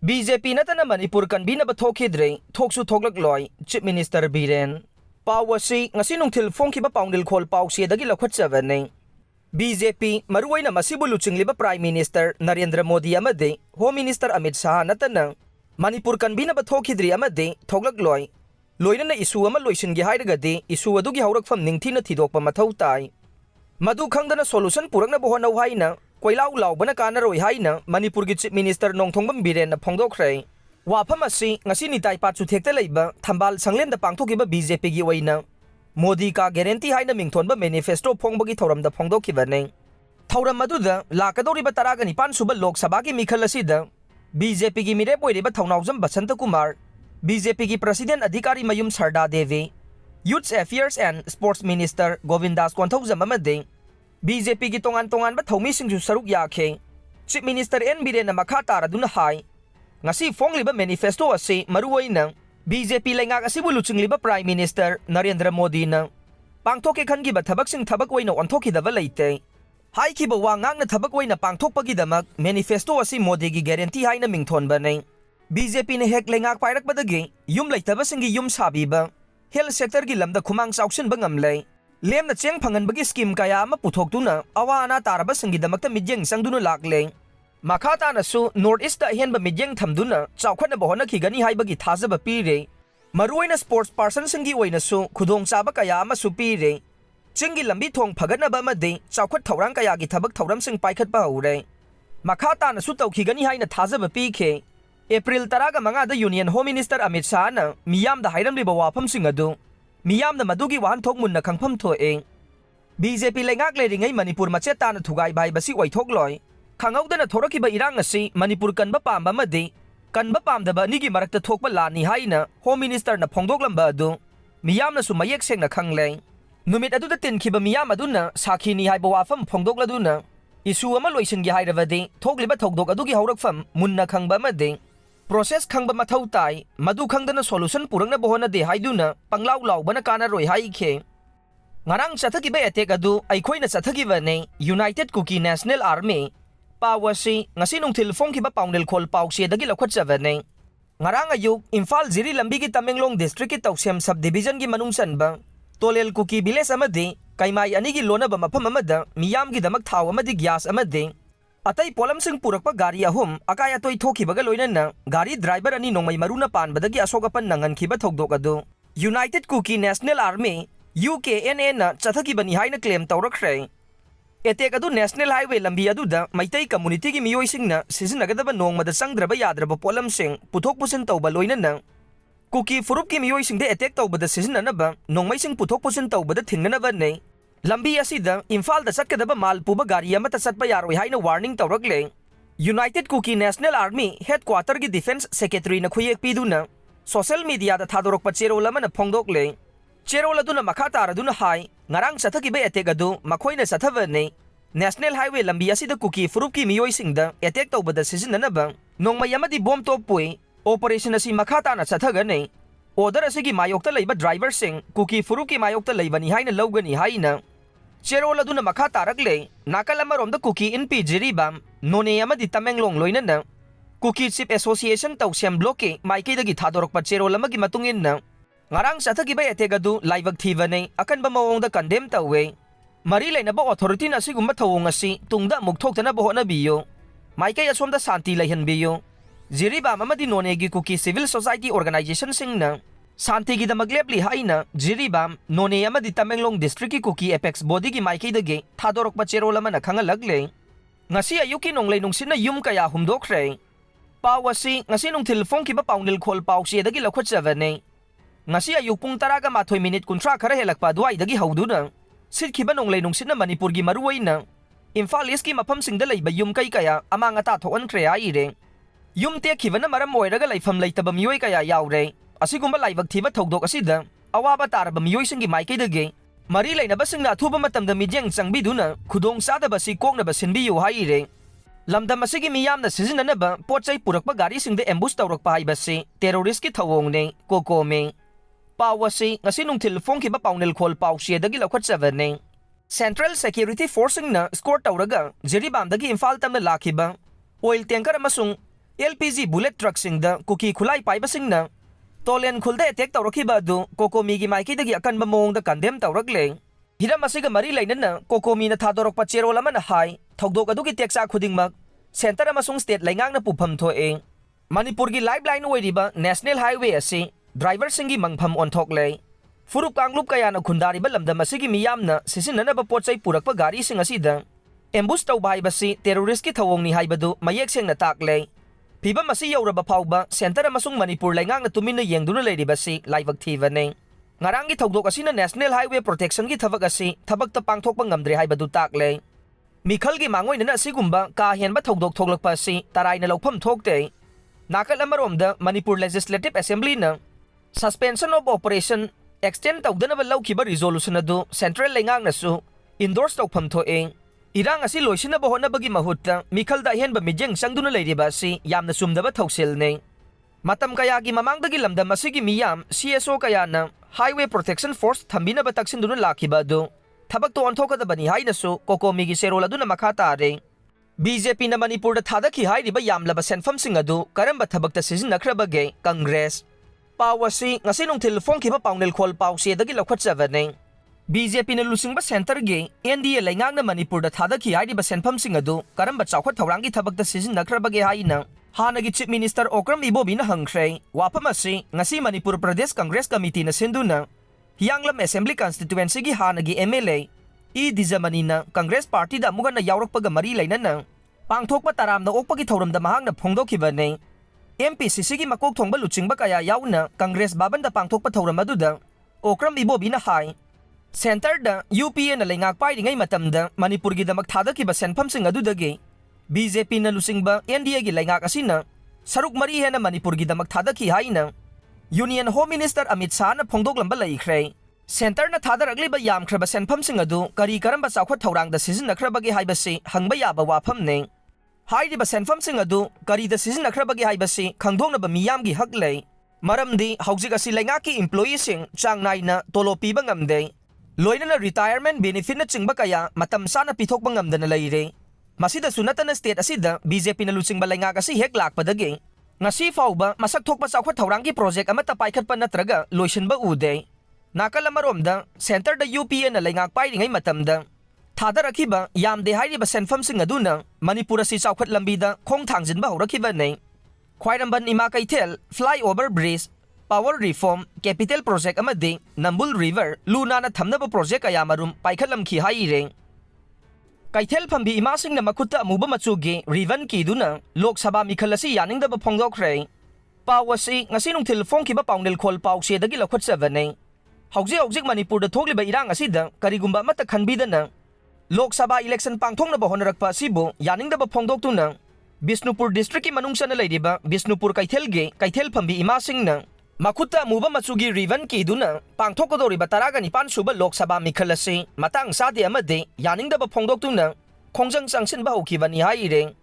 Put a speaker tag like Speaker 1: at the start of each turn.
Speaker 1: BJP Nattana Manipur Kanbinaba Thokhidri Thoksu Thoklakloi Chief Minister Biren Pawasi ngasi nungthil phongkhiba pawnil khol pawse dagi lakhwatchavane BJP maruaina masibu luchingliba Prime Minister Narendra Modi amade Home Minister Amit Shah Nattana Manipur Kanbinaba Thokhidri amade Thoklakloi loinana isu ama loisingi hairagadi isu adugi haurakfam ningthina thidokpa mathau tai madu khangdana solution purakna bohona haina koilau laubana kanaroi haina Manipur gi Chief Minister Nongthongbam Biren na phongdokhrei wafam asi ngasi nitai pachu thekta leiba thambal sanglenda pangthokiba BJP gi oina Modi ka guarantee haina mingthonba manifesto phongbagi thoramda phongdokhibane thoram maduda lakadoriba taragani pansuba Lok Sabha gi mikhal asida BJP gi mire poiriba thaunaujam Basanta Kumar BJP ki President Adhikari Mayum Sarda Devi Youth Affairs and Sports Minister Govindas Konthawjam amade BJP ki tongan ba thomi singju saruk yakhe Chief Minister N Biren na makha taraduna hai ngasi fongliba manifesto ase maruoina BJP lengak asibu luchingliba Prime Minister Narendra Modi na pangthoke khangiba thabaksing thabak oina onthokidaba leite haikhiba wangangna thabak oina pangthokpagidamak manifesto ase Modi gi guarantee haina mingthonba nei BJP ne hek lengak pairakpadagi yum leitabasingi yum sabiba health sector gi lamda khumang chauchin bangamlei lemna cheng phanganbagi scheme kaya ama puthokduna awana tarabasingi damakta midyeng sangduna laklei makata nasu north east da henba midyeng thamduna chaukhana bohona khigani haibagi thajaba pire maruina sports person singi oina su khudong chaba kaya ama su pire chingi lambi thong phaganaba amade chaukhat thorang kaya gi thabak thoram sing paikhat ba haure makata nasu tawkhigani haina thajaba pikhe April 15 da Union Home Minister Amit Shah na Miyamna hairamliba wafam sing adu Miyamna madugi wahan thokmunna khangpham thoe BJP lengak leringai Manipur macheta na thugai bai basi oithokloi khangauda thorakiba irang asi Manipur kanba pamba madi kanba pamdaba nigi marakta thokpa lani haina Home Minister na phongdoklamba adu Miyamna su mayek sengna khanglei numit adu da tinkhiba miyam aduna sakhini haiba wafam phongdokladuna isu ama loisingi hairavadi thokliba thokdok adugi haurakfam munna khangba madi process khangba mathau tai madu khangdana solution purangna bohona de haiduna panglau lau bana kana roi haikhe ngarang Chathakiba attack adu Eikhoina Chathakibani United Kuki National Army pawasi ngasi nungthil phongkhiba pawnil khol pawse dagi lakhwatchavane ngarang ayuk Imphal Jiri lambi gi Tamenglong district ki Tawsem sub division gi manungsanba Tolel Kuki village amade kaimai ani gi lonaba mafam amada miyam gi damak thaw amadi gas amade atai polam sing purakpa gari ahum akaya toi thokibaga loinana gari driver ani nongmai maruna panbadagi asogapan nangan khiba thokdok adu United Kuki National Army UKNA na Chathakibani haina claim tawrakhrei attack adu National Highway lambi adu da maitai community gi miyoi singna sizinnagadaba nongmada sangdraba yadraba polam sing puthok pusin tawba loinana Kuki furup gi miyoi singde attack tawbada sizinnanaba nongmai sing puthok pusin tawbada thinganaba nei lambi asida Imphal da satkadaba mal puba gari amata satpa yaroi haina warning tawrakle United Kuki National Army Headquarter gi Defense Secretary na khuyek piduna social media da thadorokpa cherol amana phongdokle cherol aduna makha taraduna hai ngarang Chathakiba attack adu makhoina chathavane National Highway lambi asida Kuki furup ki miyoi singda attack tawbada sijinnanaba nongmai amadi bomb top pui operation asi makha tana chathagane order asigi mayokta leiba driver sing Kuki furup ki mayokta leibani haina logani haina cherol aduna makha tarakle nakal amarom da Kuki inpi Hairiba none amadi Tamenglong loinana Kuki Chief Association Tawsem block ke maikei dagi thadorokpa cherol amagi matungin ngarang Chathakiba attack adu laibak thibane akanba mawongda condemn tawe mari leinaba authority na sigumba thawong asi tungda mukthokna bohona biyo maikei asomda santi leihanbiyo Hairiba amadi none gi Kuki Civil Society Organization singna Santi gi damaglepli haina Hairiba none amadi Tamenglong district ki Kuki apex body gi maikei dagi thadorokpa cherol amana khangalagle ngasi ayuki nonglei nungsina yum kaya humdokhrei pawasi ngasi nungthil phongkhiba pawnil khol pawse dagi lakhwatchavane ngasi ayuk pung 12 minute kuntra khara helakpa duai dagi hauduna sitkhiba nonglei nungsina Manipur gi maruaina Imphal East ki mafam singda leiba yum kai kaya amanga ta thoan khre aire yum te khibana maram oiraga leifam leitaba miyoi kaya yaure asigumba laibak thiba thokdok asida awaba taraba miyoi singi maikei dagi mari leinaba singna thuba matamda midyeng changbiduna khudong sadaba si koknaba sinbiyu haire Lamda masigi Miyamna Sijinnanaba Pot-Chei Purakpa Garisingda ambush Tourakpa Haibasi Terroristki Thouwongni COCOMI pawasi ngasi nungthil phongkhiba pawnil khol pawse dagi lakhwatchavane Central Security Force na score tawraga Hairiba dagi Imphal tamna lakhiba oil tanker amasung LPG bullet trucksingda Kuki khulai paibasingna Tolen khulda attack tawrakhiba adu COCOMI gi maikidagi akanba mongda condemn tawrakle hiram asiga mari lainana COCOMI na thadorokpa cherol amana hai thogdok adugi teksa khudingmak center amasung state laingangna pupam thoe Manipur gi lifeline oiriba national highway asi driver singi mangpham onthokle furup kanglup kayana khundariba lamda masigi miyamna Sijinnanaba Pot-Chei Purakpa Garising asida ambush tawba haibasi Terroristki Thouwongni haibadu mayek sengna takle Piba masi yauraba phauba center amasung Manipur laingangna tumina yengduna leiribasi laibak thibane Ngarang gi thogdok asina national highway protection gi thabak asi Thabakta pangthokpa ngamdre haibadu takle Mikhal gi mangoinana asigumba ka henba thogdok thoklakpa asi taraina lawpham thokte Nakal amaromda Manipur Legislative Assembly na suspension of operation extend tawdanaba lawkhiba resolution adu central laingangna su endorse tawpham thoe Irang asi loisinaba honabagi mahutta mikhalda henba mijeng sangduna leiriba asi yamna sumdaba thausilne matam kayagi mamangdagi lamda masigi miyam CSO kayana highway protection force thambinaba taksinduna lakhiba adu thabakto onthokadabani hainasu COCOMI gi serol aduna makha tare BJP na Manipur da Thadakhi Hairiba Yamlaba Senphamsing adu Karamba Thabakta Sijinnakhrabage Congress Pawasi ngasi nungthil fongkhiba pawnel khol pawse dagi lokhatchavane BJP na lusingba center ge NDA laingangna Manipur da Thadakhi Hairiba Senphamsing adu Karamba chawkhat thawrangi Thabakta Sijinnakhrabage haina hanagi chief minister Okram Ibobina hangkhre wapamasi ngasi Manipur Pradesh Congress Committee na sinduna Yanglam Assembly Constituency gi hanagi MLA Dizamanina Congress Party da mugana yaurakpaga mari lainana pangthokpa taramda okpagi thauramda mahangna phongdokhibane MPCC gi makok thongba luchingba kaya yauna Congress babanda pangthokpa thauram aduda Okram Ibobina hai Center da UPA na laingak pairingai matamda Manipur gi damak thadakhiba Senphamsing adudagi BJP na lusingba NDA gi laingak asina saruk mari hena Manipur gi damak thadakhi haina Union Home Minister Amit Shah na phongdoklamba laikhre Center na thadaragliba yamkhraba Senphamsing adu kari karamba chawkhat thawrangda Sijinnakhrabage haibasi hangba yaba wafamne Hairiba Senphamsing adu kari da Sijinnakhrabage haibasi khangdongnaba miyamgi hak lei maramdi haujik asi laingaki employee sing chang naina tolo piba ngamde loinana retirement benefit na chingba kaya matam sana pithokba ngamdana leire masida sunatana state asida BJP na lusingba laingak asi hek lakpadagi ngasi fauba masak thokpa chawkhat thawrangi project amata paikhatpa natraga loisinba ude Nakal amaromda center da UPA na laingak pairingai matamda Thadakhiba yamde hairiba Senphamsing aduna Manipur asi chawkhat lambida khong thangjinba horakhiba nei Khwairamban ima kaithel flyover bridge power reform capital project amadi Nambul river luna na thamnaba project kaya marum paikhatlamkhi haire Kaithel phambi ima singna makhutta amuba machugi rivan ki duna Lok Sabha mikhal asi yaningdaba phongdokhre pawasi ngasi nungthil phongkhiba pawnel khol pawse dagi lokhatchavane Haujik Manipur da thokliba irang asida karigumba mata khanbidana Lok Sabha election pangthongnaba honarakpa asibu yaningdaba phongdoktuna Bishnupur district ki manungsana leiriba Bishnupur kaithelge kaithel phambi imasingna makhutta muba machugi rivan ki duna pangthokodoriba taragani pan suba Lok Sabha mikhalasi matang sade amade yaningdaba phongdoktuna khongjang changsinba hokhibani haire